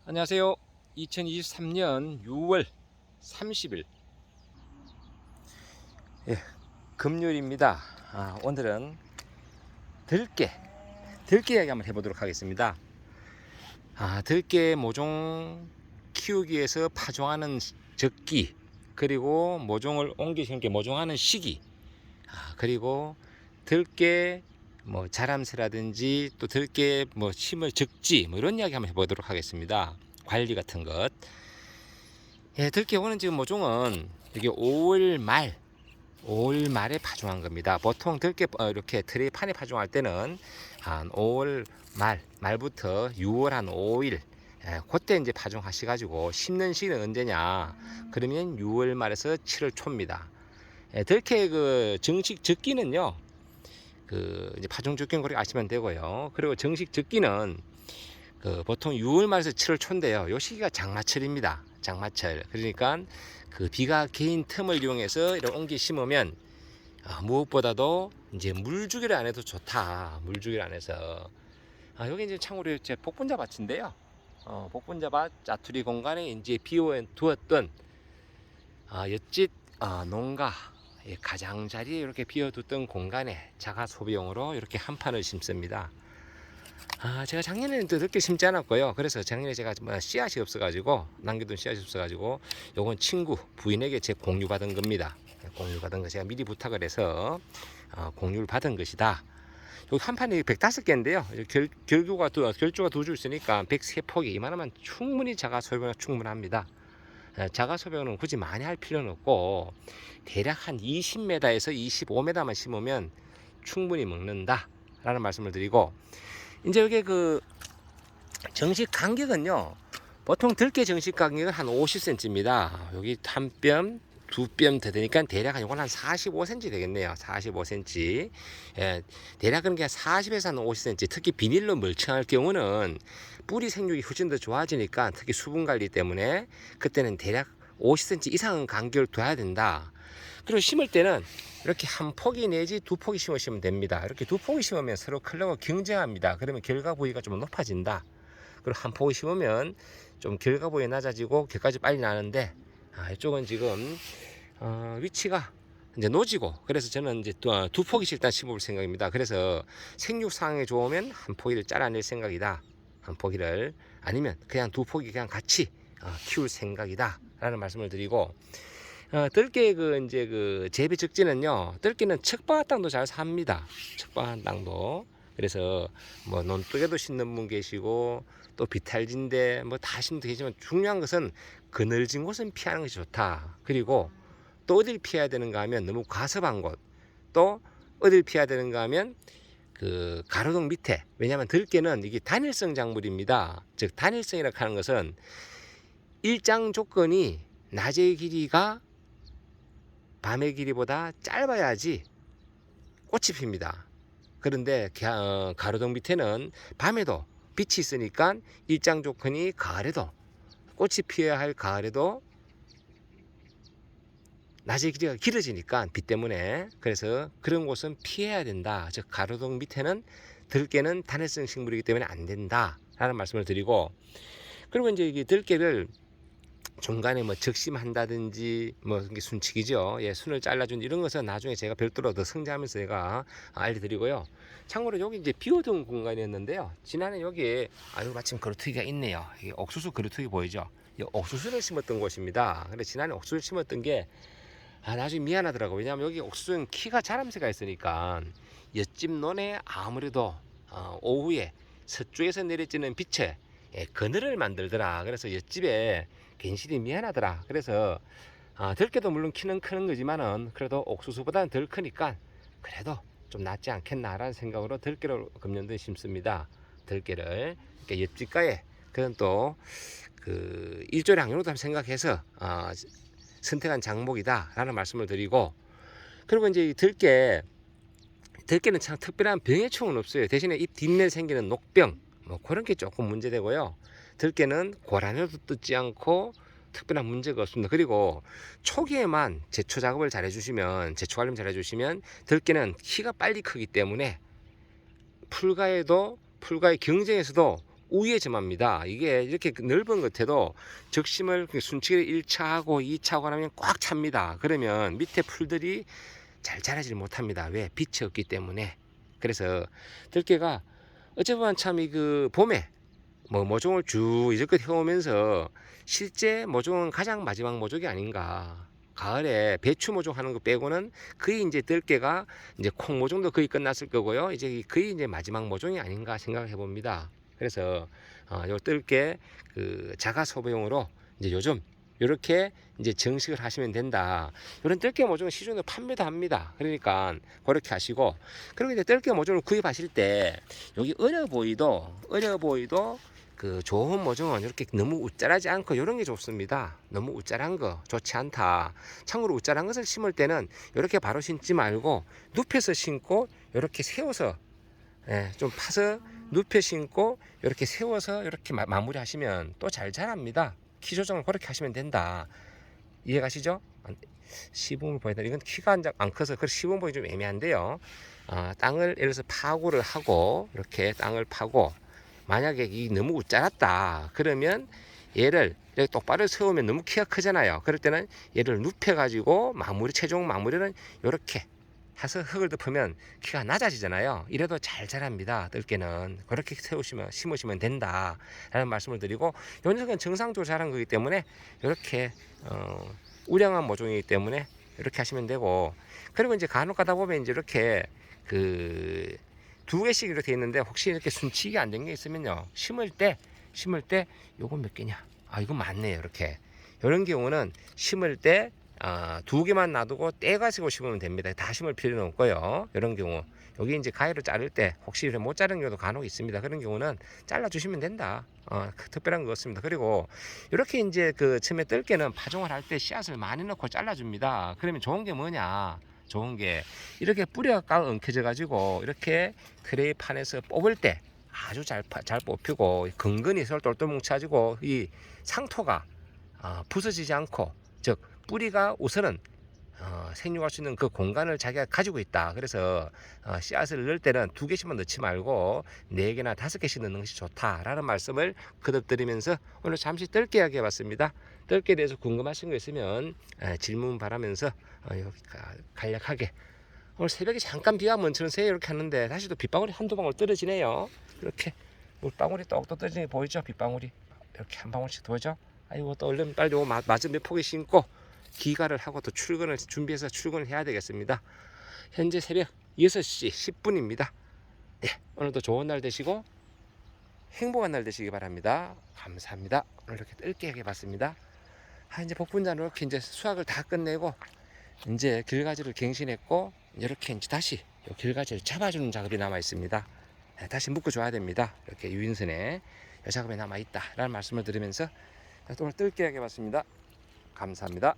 안녕하세요. 2023년 6월 30일 금요일입니다. 오늘은 들깨 이야기 한번 해보도록 하겠습니다. 들깨 모종 키우기 위해서 파종하는 적기, 그리고 모종을 옮기 심게 모종하는 시기, 그리고 들깨 자람새라든지 또 들깨 심을 적지 이런 이야기 한번 해보도록 하겠습니다. 관리 같은 것. 들깨 오는 지금 모종은 이게 5월 말에 파종한 겁니다. 보통 들깨 이렇게 트레이 판에 파종할 때는 한 5월 말부터 6월 한 5일 그때 이제 파종하셔가지고 심는 시기는 언제냐? 그러면 6월 말에서 7월 초입니다. 들깨 그 정식 적기는요, 그 이제 파종 적기는 그렇게 아시면 되고요. 그리고 정식 적기는 그 보통 6월 말에서 7월 초인데요. 요 시기가 장마철입니다. 장마철. 그러니까 그 비가 개인 틈을 이용해서 이런 옮겨 심으면 무엇보다도 이제 물주기를 안 해도 좋다. 물주기를 안 해서. 여기 이제 참고로 제 복분자 밭인데요. 복분자 밭 짜투리 공간에 이제 비워두었던 옆집 농가 가장자리에 이렇게 비워뒀던 공간에 자가 소비용으로 이렇게 한 판을 심습니다. 제가 작년에는 또 늦게 심지 않았고요. 그래서 작년에 제가 씨앗이 없어가지고, 남겨둔 씨앗이 없어가지고, 요건 친구, 부인에게 제 공유받은 겁니다. 공유받은 거 제가 미리 부탁을 해서, 공유를 받은 것이다. 여기 한 판이 105개인데요. 결주가 두 줄 있으니까 103포기, 이만하면 충분히 자가 소비가 충분합니다. 자가 소비는 굳이 많이 할 필요는 없고, 대략 한 20m에서 25m만 심으면 충분히 먹는다. 라는 말씀을 드리고, 이제 여기 그 정식 간격은요, 보통 들깨 정식 간격은 한 50cm입니다. 여기 한 뼘, 두 뼘 더 되니까 대략 이건 한 45cm 되겠네요. 45cm. 대략은 그냥 40에서 한 50cm. 특히 비닐로 멀쩡할 경우는 뿌리 생육이 훨씬 더 좋아지니까, 특히 수분 관리 때문에 그때는 대략 50cm 이상은 간격을 둬야 된다. 그리고 심을 때는 이렇게 한 포기 내지 두 포기 심으시면 됩니다. 이렇게 두 포기 심으면 서로 클러가 경쟁합니다. 그러면 결과 부위가 좀 높아진다. 그리고 한 포기 심으면 좀 결과 부위 낮아지고 결과지 빨리 나는데, 이쪽은 지금 위치가 이제 노지고, 그래서 저는 이제 두 포기씩 일단 심어볼 생각입니다. 그래서 생육 상황이 좋으면 한 포기를 잘라낼 생각이다. 한 포기를, 아니면 그냥 두 포기 그냥 같이 키울 생각이다. 라는 말씀을 드리고, 들깨 이제 재배 적지는요, 들깨는 척박한 땅도 잘 삽니다. 척박한 땅도. 그래서 논둑에도 심는 분 계시고, 또 비탈진데 다 심도 계시지만, 중요한 것은 그늘진 곳은 피하는 것이 좋다. 그리고 또 어딜 피해야 되는가 하면 너무 과습한 곳, 또 어딜 피해야 되는가 하면 그 가로등 밑에. 왜냐하면 들깨는 이게 단일성 작물입니다. 즉 단일성이라고 하는 것은 일장 조건이 낮의 길이가 밤의 길이보다 짧아야지 꽃이 핍니다. 그런데 가로등 밑에는 밤에도 빛이 있으니까 일장 조건이 가을에도, 꽃이 피어야 할 가을에도 낮의 길이가 길어지니까 빛 때문에, 그래서 그런 곳은 피해야 된다. 즉 가로등 밑에는 들깨는 단일성 식물이기 때문에 안 된다 라는 말씀을 드리고, 그리고 이제 이 들깨를 중간에 적심한다든지 이게 순치기죠. 순을 잘라준 이런 것은 나중에 제가 별도로 더 성장하면서 제가 알려드리고요. 참고로 여기 이제 비워둔 공간이었는데요. 지난해 여기에 마침 그루터기가 있네요. 이게 옥수수 그루터기 보이죠? 이 옥수수를 심었던 곳입니다. 근데 지난해 옥수수를 심었던 게 나중에 미안하더라고. 왜냐하면 여기 옥수수는 키가 자람새가 있으니까 옆집 논에 아무래도 오후에 서쪽에서 내려지는 빛에 그늘을 만들더라. 그래서 옆집에 괜시리 미안하더라. 그래서 들깨도 물론 키는 크는 거지만은 그래도 옥수수보다는 덜 크니까 그래도 좀 낫지 않겠나라는 생각으로 들깨를 금년도에 심습니다. 들깨를. 그러니까 옆집가에 그런 또 그 일조량으로도 생각해서 선택한 작목이다 라는 말씀을 드리고, 그리고 이제 이 들깨는 참 특별한 병해충은 없어요. 대신에 잎 뒷면에 생기는 녹병 그런 게 조금 문제되고요. 들깨는 고란에도 뜯지 않고 특별한 문제가 없습니다. 그리고 초기에만 제초 작업을 잘 해주시면, 제초 관리 잘 해주시면 들깨는 키가 빨리 크기 때문에 풀과의 경쟁에서도 우위에 점합니다. 이게 이렇게 넓은 겉에도 적심을 순치기를 1차 하고 2차 하고 나면 꽉 찹니다. 그러면 밑에 풀들이 잘 자라질 못합니다. 왜? 빛이 없기 때문에. 그래서 들깨가 어찌 보면 참 이 그 봄에 모종을 쭉 이제껏 해오면서 실제 모종은 가장 마지막 모종이 아닌가. 가을에 배추 모종 하는 거 빼고는 거의 이제 들깨가 이제 콩 모종도 거의 끝났을 거고요. 이제 거의 이제 마지막 모종이 아닌가 생각해 봅니다. 그래서 요 들깨 그 자가 소비용으로 이제 요즘 이렇게 이제 정식을 하시면 된다. 이런 들깨 모종은 시중에 판매도 합니다. 그러니까 그렇게 하시고, 그리고 이제 들깨 모종을 구입하실 때 여기 어려 보이도 그 좋은 모종은 이렇게 너무 웃자라지 않고 이런 게 좋습니다. 너무 웃자란 거 좋지 않다. 참고로 웃자란 것을 심을 때는 이렇게 바로 심지 말고 눕혀서 심고 이렇게 세워서 좀 파서 눕혀 심고 이렇게 세워서 이렇게 마무리 하시면 또 잘 자랍니다. 키 조정을 그렇게 하시면 된다. 이해가시죠? 시범을 보여드려. 이건 키가 안 커서 그 시범 보기 좀 애매한데요. 땅을 예를 들어서 파고를 하고 이렇게 땅을 파고, 만약에 이 너무 웃자랐다 그러면 얘를 이렇게 똑바로 세우면 너무 키가 크잖아요. 그럴 때는 얘를 눕혀 가지고 최종 마무리는 이렇게 해서 흙을 덮으면 키가 낮아지잖아요. 이래도 잘 자랍니다. 들깨는 그렇게 심으시면 된다 라는 말씀을 드리고, 요 녀석은 정상적으로 자란 거기 때문에 이렇게 우량한 모종이기 때문에 이렇게 하시면 되고, 그리고 이제 간혹 가다 보면 이제 이렇게 그 두 개씩 이렇게 돼 있는데, 혹시 이렇게 순치기 안 된 게 있으면요, 심을 때 요건 몇 개냐, 이거 많네요. 이렇게 이런 경우는 심을 때 두 개만 놔두고 떼가지고 심으면 됩니다. 다 심을 필요는 없고요. 이런 경우 여기 이제 가위로 자를 때 혹시 못 자른 경우도 간혹 있습니다. 그런 경우는 잘라 주시면 된다. 특별한 거 없습니다. 그리고 이렇게 이제 그 처음에 들깨는 파종을 할 때 씨앗을 많이 넣고 잘라 줍니다. 그러면 좋은 게 뭐냐, 좋은 게 이렇게 뿌리가 엉켜져 가지고 이렇게 트레이 판에서 뽑을 때 아주 잘 뽑히고 근근히 서로 똘똘 뭉쳐지고 이 상토가 부서지지 않고, 즉 뿌리가 우선은 생육할 수 있는 그 공간을 자기가 가지고 있다. 그래서 씨앗을 넣을 때는 2개씩만 넣지 말고 4개나 5개씩 넣는 것이 좋다라는 말씀을 거듭드리면서 오늘 잠시 들깨 이야기 해봤습니다. 들깨에 대해서 궁금하신 거 있으면 질문 바라면서 간략하게, 오늘 새벽에 잠깐 비가 멈추는새 이렇게 하는데 다시 또 빗방울이 한두 방울 떨어지네요. 이렇게 물방울이 똑똑 떨어지는 게 보이죠? 빗방울이 이렇게 한 방울씩 보이죠? 아이고, 또 얼른 빨리 마저 몇 포기 심고 기가를 하고 또 출근을 준비해서 출근을 해야 되겠습니다. 현재 새벽 6시 10분입니다. 네, 오늘도 좋은 날 되시고 행복한 날 되시기 바랍니다. 감사합니다. 오늘 이렇게 뜰게 해봤습니다. 이제 복분자는 이렇게 이제 수확을 다 끝내고 이제 길가지를 갱신했고, 이렇게 이제 다시 길가지를 잡아주는 작업이 남아 있습니다. 다시 묶어줘야 됩니다. 이렇게 유인선에 이 작업이 남아 있다라는 말씀을 드리면서 오늘 뜰게 해봤습니다. 감사합니다.